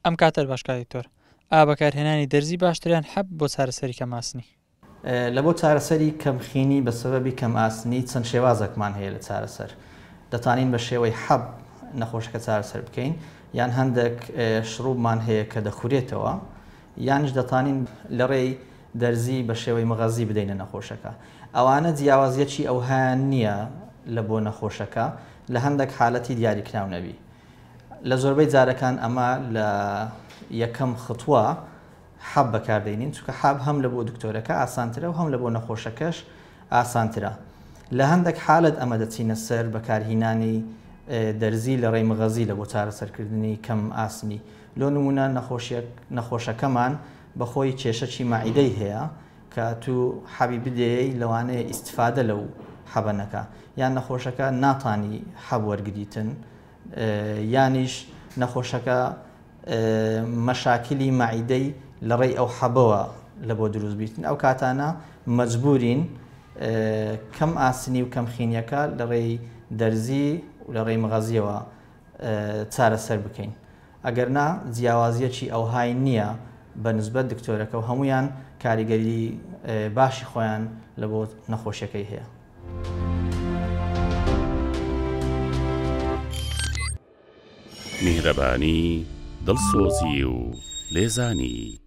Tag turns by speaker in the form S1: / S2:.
S1: ئەم کاتەر باشکاری تۆر ئا بەکارهێنانی دەرزی باشتریان حەب بۆ چارەسەری کەم ئاسنی
S2: لە بۆ چارەسەری کەمخینی بە سەبەبی کەم ئاسنی چەند شێوازێکمان هەیە لە چارەسەر دەتوانین بە شێوەی حەب نەخۆشەکە چارەسەر بکەین یان هەندێک شروبمان هەیە کە دەخورێتەوە یانش دەتوانین لە ڕێی دەرزی بە شێوەی مەغەزی بدەینە نەخۆشەکە ئەوانە جیاوازیەکی ئەوهیان نییە لە بۆ نەخۆشەکە لە هەندێک حالەتی دیاریکراو نەبی لە زۆربەی جارەکان ئەمە لە یەکەم خطووە حەب بەکاردێنین چونکە حەب هەم لە بۆ دکتۆرەکە ئاسانترە و هەم لە بۆ نەخۆشەکەش ئاسانترە لە هەندێک حالت ئەمە دەچینە سەر بەکارهینانی دەرزی لە ڕێی مەغەزی لە بۆ چارەسەرکردنی کەم ئاسنی لۆ نمونە نەخۆشەکەمان بەخۆی کێشەی مەعیدەی هەیە کە تو حەبی بدەیە لەوانەیە ئیستیفادە لەو حەبەنەکە یان نەخۆشەکە ناتانی حەب وەرگریتن یانیش نەخۆشەکە مەشاکلی مەعیدەی لە ڕێی ئەو حەبەوە لە بۆ دروست بیتن ئەو کاتانە مەجبورین کەم ئاسنی و کەم خینیەکە لە ڕێی دەرزی و لە ڕێی مەغەزیەوە چارەسەر بکەین ئەگەرنا جیاوازیەکی ئەوهای نییە بە نسبەت دکتۆرەکە و هەمویان کاریگەری باشی خۆیان لە بۆ نەخۆشیەکەی هەیە.
S3: میهرەبانی دڵسۆزی و لێزانی